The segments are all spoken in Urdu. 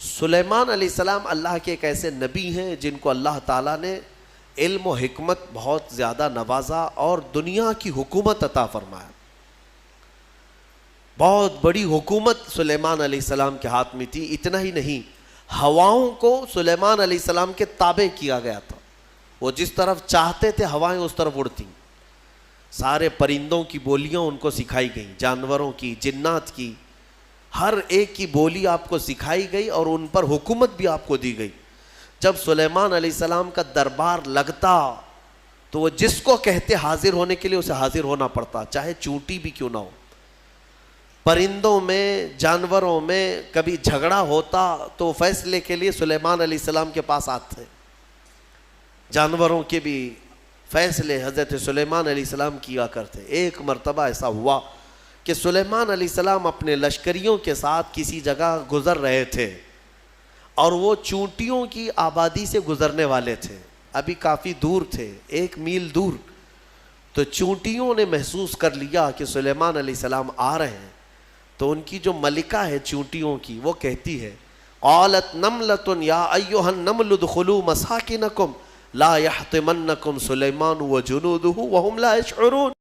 سلیمان علیہ السلام اللہ کے ایک ایسے نبی ہیں جن کو اللہ تعالیٰ نے علم و حکمت بہت زیادہ نوازا اور دنیا کی حکومت عطا فرمایا. بہت بڑی حکومت سلیمان علیہ السلام کے ہاتھ میں تھی. اتنا ہی نہیں، ہواؤں کو سلیمان علیہ السلام کے تابع کیا گیا تھا. وہ جس طرف چاہتے تھے ہوائیں اس طرف اڑتیں. سارے پرندوں کی بولیاں ان کو سکھائی گئیں، جانوروں کی، جنات کی، ہر ایک کی بولی آپ کو سکھائی گئی اور ان پر حکومت بھی آپ کو دی گئی. جب سلیمان علیہ السلام کا دربار لگتا تو وہ جس کو کہتے حاضر ہونے کے لیے اسے حاضر ہونا پڑتا، چاہے چونٹی بھی کیوں نہ ہو. پرندوں میں، جانوروں میں کبھی جھگڑا ہوتا تو فیصلے کے لیے سلیمان علیہ السلام کے پاس آتے. جانوروں کے بھی فیصلے حضرت سلیمان علیہ السلام کیا کرتے. ایک مرتبہ ایسا ہوا کہ سلیمان علیہ السلام اپنے لشکریوں کے ساتھ کسی جگہ گزر رہے تھے اور وہ چونٹیوں کی آبادی سے گزرنے والے تھے. ابھی کافی دور تھے، 1 میل دور. تو چونٹیوں نے محسوس کر لیا کہ سلیمان علیہ السلام آ رہے ہیں. تو ان کی جو ملکہ ہے چونٹیوں کی، وہ کہتی ہے قالت نملۃ یا ایھا النمل ادخلوا مساکنکم لا یحطمنکم سلیمان وجنودہ وہم لا یشعرون.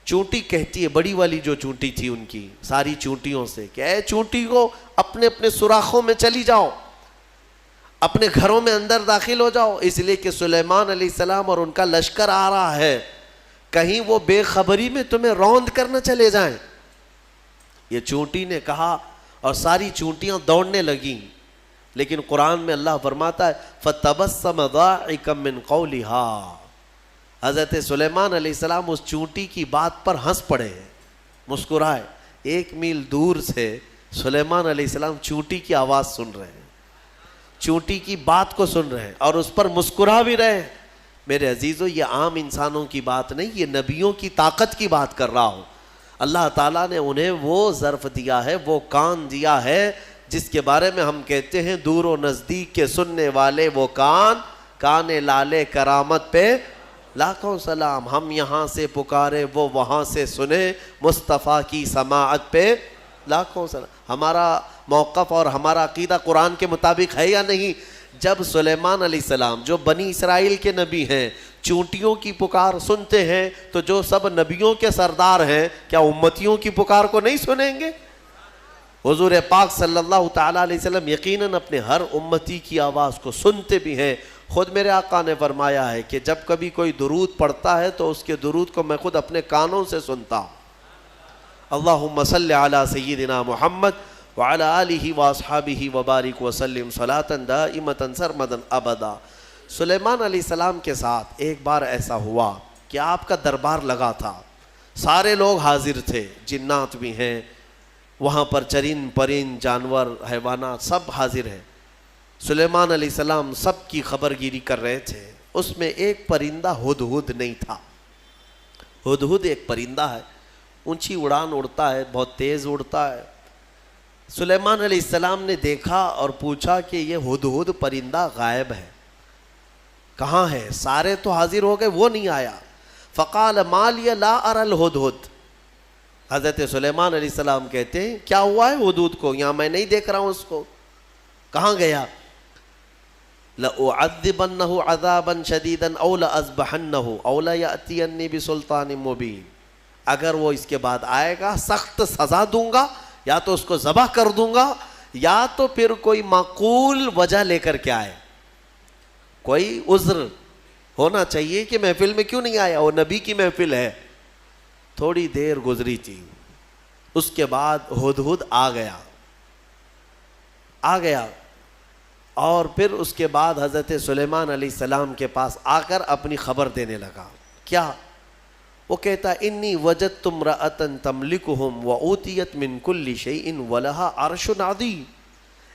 چونٹی کہتی ہے، بڑی والی جو چونٹی تھی ان کی ساری چونٹیوں سے، کہ اے چونٹی کو اپنے اپنے سوراخوں میں چلی جاؤ، اپنے گھروں میں اندر داخل ہو جاؤ، اس لیے کہ سلیمان علیہ السلام اور ان کا لشکر آ رہا ہے، کہیں وہ بے خبری میں تمہیں روند کر نہ چلے جائیں. یہ چونٹی نے کہا اور ساری چونٹیاں دوڑنے لگیں. لیکن قرآن میں اللہ فرماتا ہے فَتَبَسَّمَ ضَاحِكًا مِّن قَوْلِهَا. حضرت سلیمان علیہ السلام اس چونٹی کی بات پر ہنس پڑے، مسکرائے. 1 میل دور سے سلیمان علیہ السلام چونٹی کی آواز سن رہے ہیں، چونٹی کی بات کو سن رہے ہیں اور اس پر مسکرا بھی رہے ہیں. میرے عزیزو، یہ عام انسانوں کی بات نہیں، یہ نبیوں کی طاقت کی بات کر رہا ہوں. اللہ تعالیٰ نے انہیں وہ ظرف دیا ہے، وہ کان دیا ہے جس کے بارے میں ہم کہتے ہیں دور و نزدیک کے سننے والے وہ کان لالے کرامت پہ لاکھوں سلام. ہم یہاں سے پکارے وہ وہاں سے سنے، مصطفیٰ کی سماعت پہ لاکھوں سلام. ہمارا موقف اور ہمارا عقیدہ قرآن کے مطابق ہے یا نہیں؟ جب سلیمان علیہ السلام جو بنی اسرائیل کے نبی ہیں چونٹیوں کی پکار سنتے ہیں تو جو سب نبیوں کے سردار ہیں کیا امتیوں کی پکار کو نہیں سنیں گے؟ حضور پاک صلی اللہ تعالیٰ علیہ وسلم یقیناً اپنے ہر امتی کی آواز کو سنتے بھی ہیں. خود میرے آقا نے فرمایا ہے کہ جب کبھی کوئی درود پڑھتا ہے تو اس کے درود کو میں خود اپنے کانوں سے سنتا ہوں. اللہم صلی علی سیدنا محمد وعلی آلہ واصحابہ وبارک وسلم صلاۃ دائمۃ سرمدا ابدا. سلیمان علیہ السلام کے ساتھ ایک بار ایسا ہوا کہ آپ کا دربار لگا تھا، سارے لوگ حاضر تھے، جنات بھی ہیں وہاں پر، چرند پرند جانور حیوانات سب حاضر ہیں. سلیمان علیہ السلام سب کی خبر گیری کر رہے تھے. اس میں ایک پرندہ ہدہد نہیں تھا. ہدہد ایک پرندہ ہے، اونچی اڑان اڑتا ہے، بہت تیز اڑتا ہے. سلیمان علیہ السلام نے دیکھا اور پوچھا کہ یہ ہدہد پرندہ غائب ہے، کہاں ہے؟ سارے تو حاضر ہو گئے، وہ نہیں آیا. فقال ما لی لا اری الہدہد. حضرت سلیمان علیہ السلام کہتے ہیں کیا ہوا ہے ہدہد کو؟ یہاں میں نہیں دیکھ رہا ہوں اس کو، کہاں گیا؟ لأعذبنہ عذابا شدیدا او لأذبحنہ او لیأتینی بسلطان مبین. اگر وہ اس کے بعد آئے گا سخت سزا دوں گا، یا تو اس کو ذبح کر دوں گا، یا تو پھر کوئی معقول وجہ لے کر کے آئے، کوئی عذر ہونا چاہیے کہ محفل میں کیوں نہیں آیا، وہ نبی کی محفل ہے. تھوڑی دیر گزری تھی، اس کے بعد ہدہد آ گیا اور پھر اس کے بعد حضرت سلیمان علیہ السلام کے پاس آ کر اپنی خبر دینے لگا. کیا؟ وہ کہتا انی وجدت امرأۃ تملکہم وأوتیت من کل شیء ولہا عرش عظیم.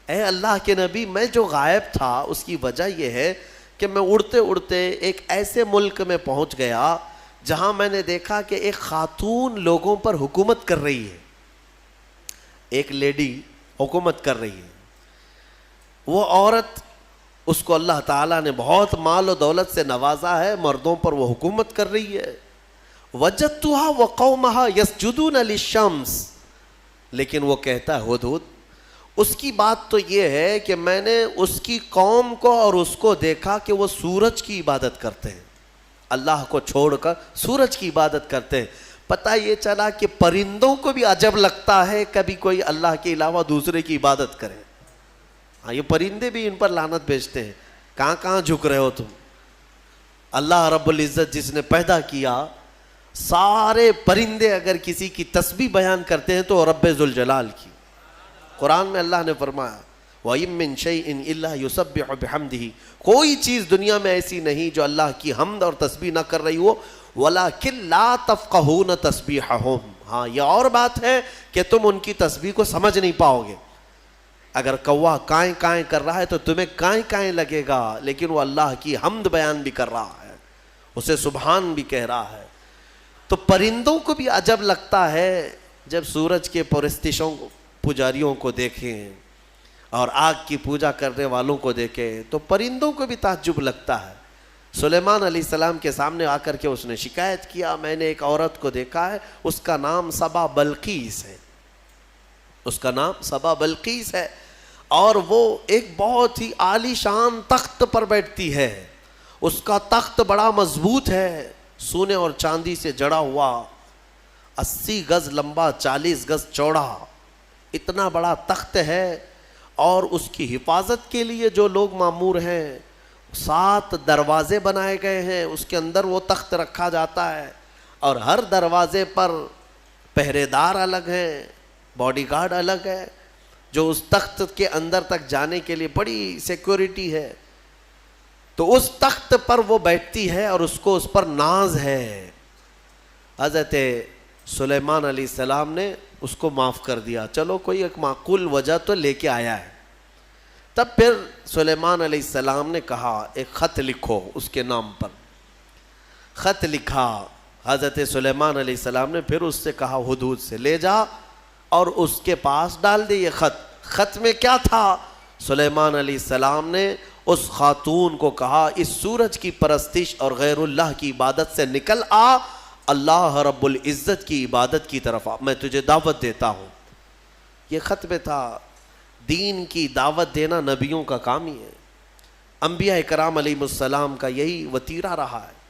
اے اللہ کے نبی، میں جو غائب تھا اس کی وجہ یہ ہے کہ میں اڑتے اڑتے ایک ایسے ملک میں پہنچ گیا جہاں میں نے دیکھا کہ ایک خاتون لوگوں پر حکومت کر رہی ہے، ایک لیڈی حکومت کر رہی ہے. وہ عورت، اس کو اللہ تعالیٰ نے بہت مال و دولت سے نوازا ہے، مردوں پر وہ حکومت کر رہی ہے. وجدتها وقومها يسجدون للشمس. لیکن وہ کہتا ہے ہدہد، اس کی بات تو یہ ہے کہ میں نے اس کی قوم کو اور اس کو دیکھا کہ وہ سورج کی عبادت کرتے ہیں، اللہ کو چھوڑ کر سورج کی عبادت کرتے ہیں۔ پتہ یہ چلا کہ پرندوں کو بھی عجب لگتا ہے کبھی کوئی اللہ کے علاوہ دوسرے کی عبادت کرے۔ ہاں، یہ پرندے بھی ان پر لعنت بھیجتے ہیں، کہاں کہاں جھک رہے ہو تم؟ اللہ رب العزت جس نے پیدا کیا، سارے پرندے اگر کسی کی تسبیح بیان کرتے ہیں تو رب ذوالجلال کی۔ قرآن میں اللہ نے فرمایا وَإِن مِّن شَيْءٍ إِلَّا يُسَبِّحُ بِحَمْدِهِ، کوئی چیز دنیا میں ایسی نہیں جو اللہ کی حمد اور تسبیح نہ کر رہی ہو، وَلَكِن لَا تَفْقَهُونَ تَسْبِيحَهُمْ، ہاں یہ اور بات ہے کہ تم ان کی تسبیح کو سمجھ نہیں پاؤ گے۔ اگر کوا کائیں کائیں کر رہا ہے تو تمہیں کائیں کائیں لگے گا، لیکن وہ اللہ کی حمد بیان بھی کر رہا ہے، اسے سبحان بھی کہہ رہا ہے۔ تو پرندوں کو بھی عجب لگتا ہے جب سورج کے پرستشوں پجاریوں کو دیکھیں اور آگ کی پوجا کرنے والوں کو دیکھیں تو پرندوں کو بھی تعجب لگتا ہے۔ سلیمان علیہ السلام کے سامنے آ کر کے اس نے شکایت کیا، میں نے ایک عورت کو دیکھا ہے، اس کا نام سبا بلقیس ہے، اس کا نام سبا بلقیس ہے، اور وہ ایک بہت ہی عالی شان تخت پر بیٹھتی ہے، اس کا تخت بڑا مضبوط ہے، سونے اور چاندی سے جڑا ہوا، 80 گز لمبا 40 گز چوڑا، اتنا بڑا تخت ہے، اور اس کی حفاظت کے لیے جو لوگ مامور ہیں 7 دروازے بنائے گئے ہیں، اس کے اندر وہ تخت رکھا جاتا ہے، اور ہر دروازے پر پہرے دار الگ ہیں، باڈی گارڈ الگ ہے، جو اس تخت کے اندر تک جانے کے لیے بڑی سیکورٹی ہے۔ تو اس تخت پر وہ بیٹھتی ہے اور اس کو اس پر ناز ہے۔ حضرت سلیمان علیہ السلام نے اس کو معاف کر دیا، چلو کوئی ایک معقول وجہ تو لے کے آیا ہے۔ تب پھر سلیمان علیہ السلام نے کہا ایک خط لکھو اس کے نام پر۔ خط لکھا حضرت سلیمان علیہ السلام نے، پھر اس سے کہا ہدہد سے لے جا اور اس کے پاس ڈال دے یہ خط۔ خط میں کیا تھا؟ سلیمان علیہ السلام نے اس خاتون کو کہا اس سورج کی پرستش اور غیر اللہ کی عبادت سے نکل آ، اللہ رب العزت کی عبادت کی طرف آ، میں تجھے دعوت دیتا ہوں۔ یہ خط میں تھا۔ دین کی دعوت دینا نبیوں کا کام ہی ہے، انبیاء کرام علیہ السلام کا یہی وتیرہ رہا ہے۔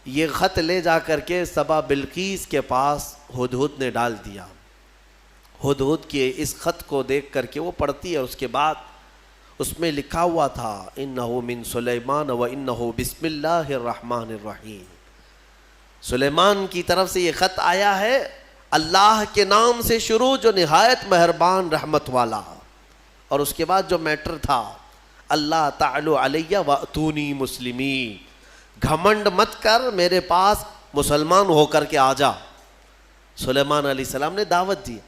یہ خط لے جا کر کے سبا بلقیس کے پاس ہدہد نے ڈال دیا۔ ہدہد کے اس خط کو دیکھ کر کے وہ پڑھتی ہے، اس کے بعد اس میں لکھا ہوا تھا انہ من سلیمان و انہ بسم اللہ الرحمن الرحیم، سلیمان کی طرف سے یہ خط آیا ہے، اللہ کے نام سے شروع جو نہایت مہربان رحمت والا، اور اس کے بعد جو میٹر تھا اللہ تعالی علیہ واتونی مسلمین، گھمنڈ مت کر، میرے پاس مسلمان ہو کر کے آ جا۔ سلیمان علیہ السلام نے دعوت دی۔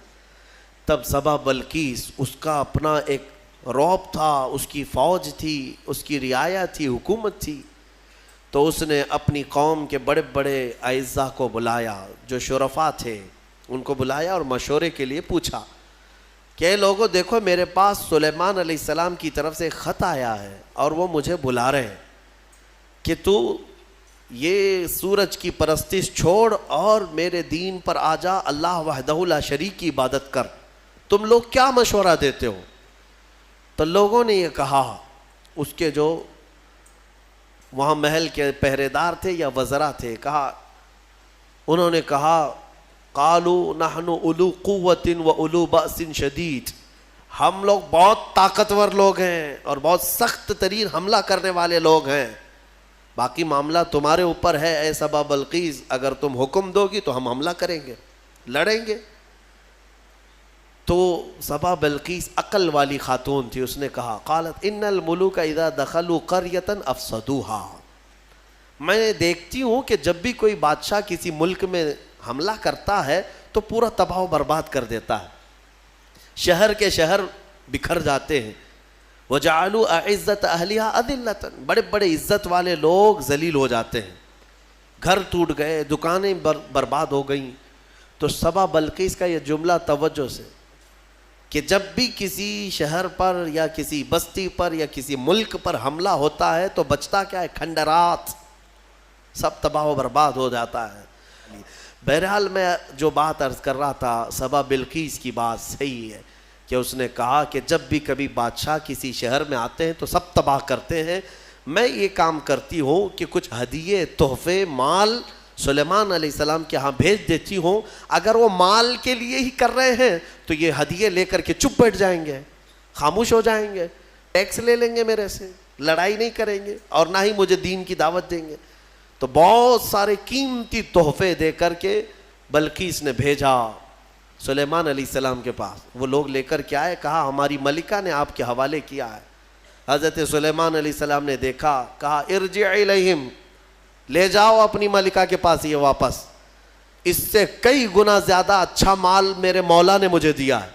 تب سبا بلقیس، اس کا اپنا ایک رعب تھا، اس کی فوج تھی، اس کی رعایا تھی، حکومت تھی، تو اس نے اپنی قوم کے بڑے بڑے اعزاء کو بلایا، جو شرفاء تھے ان کو بلایا اور مشورے کے لیے پوچھا کہ لوگوں دیکھو میرے پاس سلیمان علیہ السلام کی طرف سے خط آیا ہے اور وہ مجھے بلا رہے ہیں کہ تو یہ سورج کی پرستش چھوڑ اور میرے دین پر آ جا، اللہ وحدہ لا شریک کی عبادت کر، تم لوگ کیا مشورہ دیتے ہو؟ تو لوگوں نے یہ کہا، اس کے جو وہاں محل کے پہرے دار تھے یا وزراء تھے، انہوں نے کہا قالوا نحن اولو قوت و اولو بأس شدید، ہم لوگ بہت طاقتور لوگ ہیں اور بہت سخت ترین حملہ کرنے والے لوگ ہیں، باقی معاملہ تمہارے اوپر ہے اے سبا بلقیس، اگر تم حکم دو گی تو ہم حملہ کریں گے، لڑیں گے۔ تو سبا بلقیس عقل والی خاتون تھی، اس نے کہا قالت ان الملوک اذا دخلوا قریۃ افسدوها، میں دیکھتی ہوں کہ جب بھی کوئی بادشاہ کسی ملک میں حملہ کرتا ہے تو پورا تباہ و برباد کر دیتا ہے، شہر کے شہر بکھر جاتے ہیں، وجعلوا اعزت اہلها اذلۃ، بڑے بڑے عزت والے لوگ ذلیل ہو جاتے ہیں، گھر ٹوٹ گئے، دکانیں برباد ہو گئیں۔ تو سبا بلقیس کا یہ جملہ توجہ سے کہ جب بھی کسی شہر پر یا کسی بستی پر یا کسی ملک پر حملہ ہوتا ہے تو بچتا کیا ہے؟ کھنڈرات، سب تباہ و برباد ہو جاتا ہے۔ بہرحال میں جو بات عرض کر رہا تھا، سبا بلقیس کی بات صحیح ہے کہ اس نے کہا کہ جب بھی کبھی بادشاہ کسی شہر میں آتے ہیں تو سب تباہ کرتے ہیں، میں یہ کام کرتی ہوں کہ کچھ ہدیے، تحفے، مال سلیمان علیہ السلام کے ہاں بھیج دیتی ہوں، اگر وہ مال کے لیے ہی کر رہے ہیں تو یہ ہدیے لے کر کے چپ بیٹھ جائیں گے، خاموش ہو جائیں گے، ٹیکس لے لیں گے میرے سے، لڑائی نہیں کریں گے اور نہ ہی مجھے دین کی دعوت دیں گے۔ تو بہت سارے قیمتی تحفے دے کر کے بلقیس نے بھیجا سلیمان علیہ السلام کے پاس۔ وہ لوگ لے کر کے آئے، کہا ہماری ملکہ نے آپ کے حوالے کیا ہے۔ حضرت سلیمان علیہ السلام نے دیکھا، کہا ارجع الیہم، لے جاؤ اپنی ملکہ کے پاس یہ واپس، اس سے کئی گنا زیادہ اچھا مال میرے مولا نے مجھے دیا ہے۔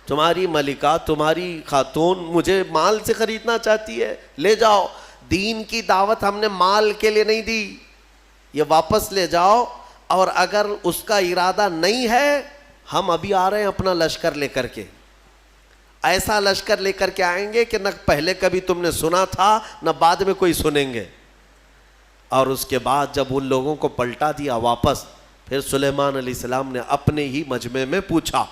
تمہاری ملکہ، تمہاری خاتون مجھے مال سے خریدنا چاہتی ہے، لے جاؤ، دین کی دعوت ہم نے مال کے لیے نہیں دی، یہ واپس لے جاؤ، اور اگر اس کا ارادہ نہیں ہے ہم ابھی آ رہے ہیں اپنا لشکر لے کر کے، ایسا لشکر لے کر کے آئیں گے کہ نہ پہلے کبھی تم نے سنا تھا نہ بعد میں کوئی سنیں گے۔ اور اس کے بعد جب ان لوگوں کو پلٹا دیا واپس، پھر سلیمان علیہ السلام نے اپنے ہی مجمع میں پوچھا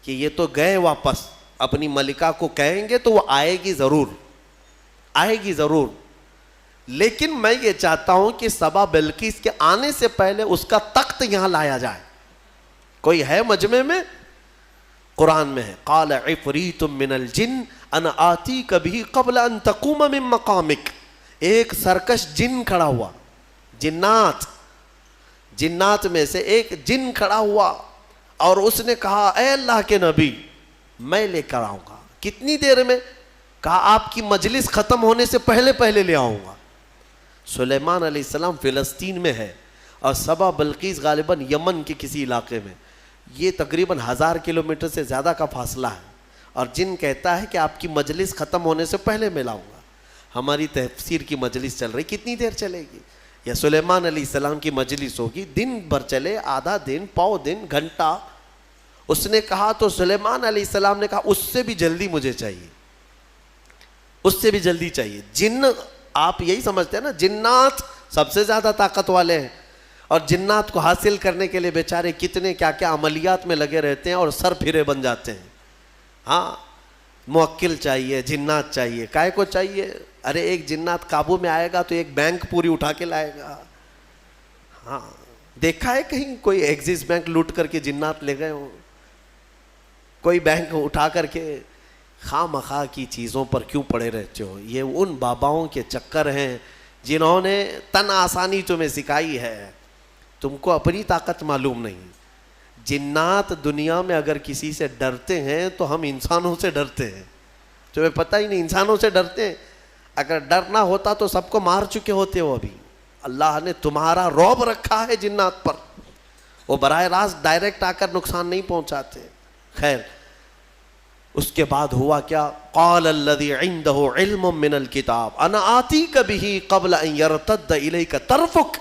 کہ یہ تو گئے واپس، اپنی ملکہ کو کہیں گے تو وہ آئے گی ضرور، آئے گی ضرور، لیکن میں یہ چاہتا ہوں کہ سبا بلقیس کے آنے سے پہلے اس کا تخت یہاں لایا جائے۔ کوئی ہے مجمع میں؟ قرآن میں ہے، قال عفریت من الجن انا آتیک بہ قبل ان تقوم من مقامک۔ ایک سرکش جن کھڑا ہوا، جنات میں سے ایک جن کھڑا ہوا اور اس نے کہا اے اللہ کے نبی میں لے کر آؤں گا۔ کتنی دیر میں؟ کہا آپ کی مجلس ختم ہونے سے پہلے لے آؤں گا۔ سلیمان علیہ السلام فلسطین میں ہے اور سبا بلقیس غالباً یمن کے کسی علاقے میں، یہ تقریباً 1000 کلومیٹر سے زیادہ کا فاصلہ ہے، اور جن کہتا ہے کہ آپ کی مجلس ختم ہونے سے پہلے میں لاؤں گا۔ ہماری تفسیر کی مجلس چل رہی، کتنی دیر چلے گی؟ یا سلیمان علیہ السلام کی مجلس ہوگی، دن بھر چلے، آدھا دن، پاؤ دن، گھنٹہ۔ اس نے کہا تو سلیمان علیہ السلام نے کہا اس سے بھی جلدی مجھے چاہیے، اس سے بھی جلدی چاہیے۔ جن آپ یہی سمجھتے ہیں نا جنات سب سے زیادہ طاقت والے ہیں، اور جنات کو حاصل کرنے کے لیے بیچارے کتنے کیا کیا عملیات میں لگے رہتے ہیں اور سر پھرے بن جاتے ہیں۔ ہاں موکل چاہیے، جنات چاہیے، کائے کو چاہیے؟ ارے ایک جنات قابو میں آئے گا تو ایک بینک پوری اٹھا کے لائے گا۔ ہاں دیکھا ہے کہیں کوئی ایکسس بینک لوٹ کر کے جنات لے گئے ہوں؟ کوئی بینک اٹھا کر کے خواہ مخواہ کی چیزوں پر کیوں پڑے رہتے ہو؟ یہ ان باباؤں کے چکر ہیں جنہوں نے تن آسانی تمہیں سکھائی ہے، تم کو اپنی طاقت معلوم نہیں۔ جنات دنیا میں اگر کسی سے ڈرتے ہیں تو ہم انسانوں سے ڈرتے ہیں، تمہیں پتہ ہی نہیں، انسانوں سے ڈرتے ہیں۔ اگر ڈر نہ ہوتا تو سب کو مار چکے ہوتے ہو ابھی۔ اللہ نے تمہارا رعب رکھا ہے جنات پر، وہ براہ راست ڈائریکٹ آ کر نقصان نہیں پہنچاتے۔ خیر اس کے بعد ہوا کیا؟ قال الذی عنده علم من الکتاب انا آتیک بہ قبل ان یرتد الیک طرفک۔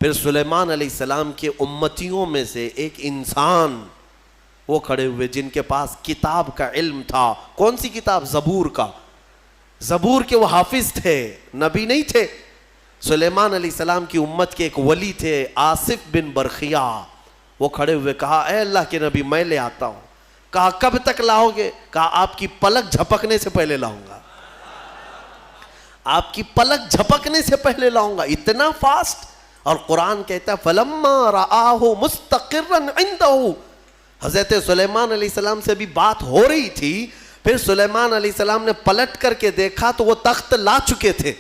پھر سلیمان علیہ السلام کے امتیوں میں سے ایک انسان وہ کھڑے ہوئے جن کے پاس کتاب کا علم تھا۔ کون سی کتاب؟ زبور کا۔ زبور کے وہ حافظ تھے، نبی نہیں تھے۔ سلیمان علیہ السلام کی امت کے ایک ولی تھے آصف بن برخیا، وہ کھڑے ہوئے کہا اے اللہ کے نبی میں لے آتا ہوں۔ کہا کب تک لاؤ گے؟ کہا آپ کی پلک جھپکنے سے پہلے لاؤں گا، آپ کی پلک جھپکنے سے پہلے لاؤں گا۔ اتنا فاسٹ۔ اور قرآن کہتا ہے فَلَمَّا رَآهُ مُسْتَقِرًّا عِنْدَهُ۔ حضرت سلیمان علیہ السلام سے بھی بات ہو رہی تھی، پھر سلیمان علیہ السلام نے پلٹ کر کے دیکھا تو وہ تخت لا چکے تھے۔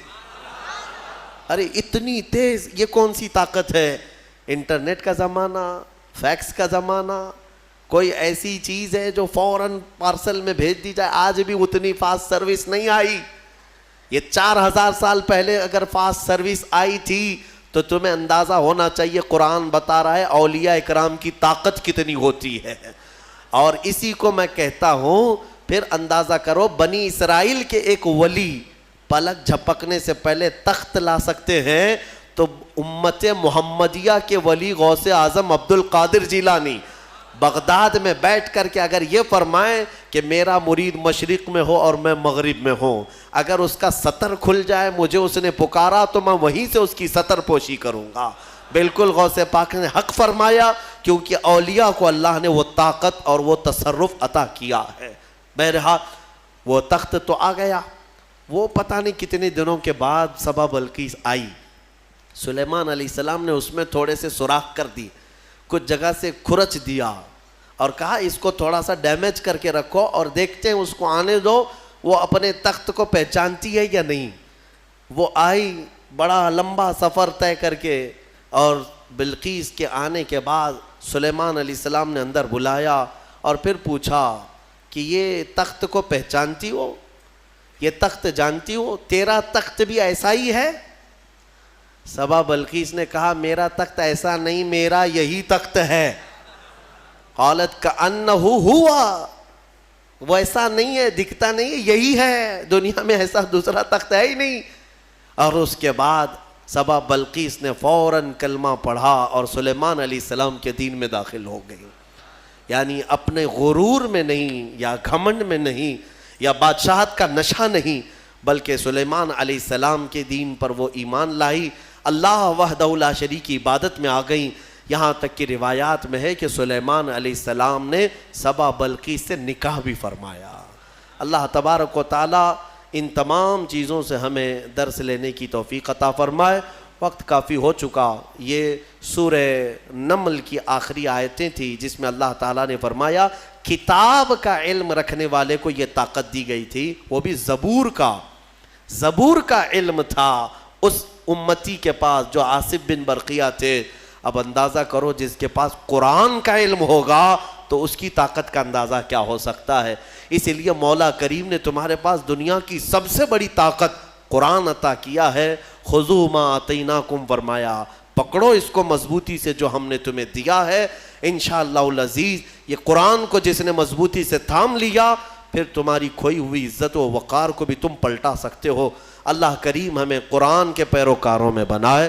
ارے اتنی تیز، یہ کون سی طاقت ہے؟ انٹرنیٹ کا زمانہ، فیکس کا زمانہ، کوئی ایسی چیز ہے جو فوراً پارسل میں بھیج دی جائے؟ آج بھی اتنی فاسٹ سروس نہیں آئی۔ یہ 4000 سال پہلے اگر فاسٹ سروس آئی تھی تو تمہیں اندازہ ہونا چاہیے قرآن بتا رہا ہے اولیاء اکرام کی طاقت کتنی ہوتی ہے۔ اور اسی کو میں کہتا ہوں، پھر اندازہ کرو بنی اسرائیل کے ایک ولی پلک جھپکنے سے پہلے تخت لا سکتے ہیں، تو امت محمدیہ کے ولی غوث اعظم عبد القادر جیلانی بغداد میں بیٹھ کر کے اگر یہ فرمائیں کہ میرا مرید مشرق میں ہو اور میں مغرب میں ہوں، اگر اس کا سطر کھل جائے، مجھے اس نے پکارا تو میں وہیں سے اس کی سطر پوشی کروں گا۔ بالکل غوث پاک نے حق فرمایا، کیونکہ اولیاء کو اللہ نے وہ طاقت اور وہ تصرف عطا کیا ہے۔ بہرحال وہ تخت تو آ گیا، وہ پتہ نہیں کتنے دنوں کے بعد سبا بلقیس آئی، سلیمان علیہ السلام نے اس میں تھوڑے سے سوراخ کر دی، کچھ جگہ سے کھرچ دیا اور کہا اس کو تھوڑا سا ڈیمیج کر کے رکھو اور دیکھتے ہیں اس کو آنے دو وہ اپنے تخت کو پہچانتی ہے یا نہیں۔ وہ آئی، بڑا لمبا سفر طے کر کے، اور بلقیس کے آنے کے بعد سلیمان علیہ السلام نے اندر بلایا اور پھر پوچھا کہ یہ تخت کو پہچانتی ہو، یہ تخت جانتی ہو، تیرا تخت بھی ایسا ہی ہے؟ سبا بلقیس نے کہا میرا تخت ایسا نہیں، میرا یہی تخت ہے۔ قالت کأنہ ہوا، وہ ایسا نہیں ہے، دکھتا نہیں ہے، یہی ہے، دنیا میں ایسا دوسرا تخت ہے ہی نہیں۔ اور اس کے بعد سبا بلقیس نے فوراً کلمہ پڑھا اور سلیمان علیہ السلام کے دین میں داخل ہو گئی۔ یعنی اپنے غرور میں نہیں، یا گھمنڈ میں نہیں، یا بادشاہت کا نشہ نہیں، بلکہ سلیمان علیہ السلام کے دین پر وہ ایمان لائی، اللہ وحدہ لا شریک کی عبادت میں آ گئیں۔ یہاں تک کہ روایات میں ہے کہ سلیمان علیہ السلام نے سبا بلقیس سے نکاح بھی فرمایا۔ اللہ تبارک و تعالی ان تمام چیزوں سے ہمیں درس لینے کی توفیق عطا فرمائے۔ وقت کافی ہو چکا، یہ سورہ نمل کی آخری آیتیں تھیں جس میں اللہ تعالیٰ نے فرمایا کتاب کا علم رکھنے والے کو یہ طاقت دی گئی تھی، وہ بھی زبور کا علم تھا اس امتی کے پاس جو عاصف بن برقیہ تھے۔ اب اندازہ کرو جس کے پاس قرآن کا علم ہوگا تو اس کی طاقت کا اندازہ کیا ہو سکتا ہے۔ اسی لیے مولا کریم نے تمہارے پاس دنیا کی سب سے بڑی طاقت قرآن عطا کیا ہے۔ خذوا ما آتیناکم، فرمایا پکڑو اس کو مضبوطی سے جو ہم نے تمہیں دیا ہے۔ انشاءاللہ العزیز یہ قرآن کو جس نے مضبوطی سے تھام لیا، پھر تمہاری کھوئی ہوئی عزت و وقار کو بھی تم پلٹا سکتے ہو۔ اللہ کریم ہمیں قرآن کے پیروکاروں میں بنائے۔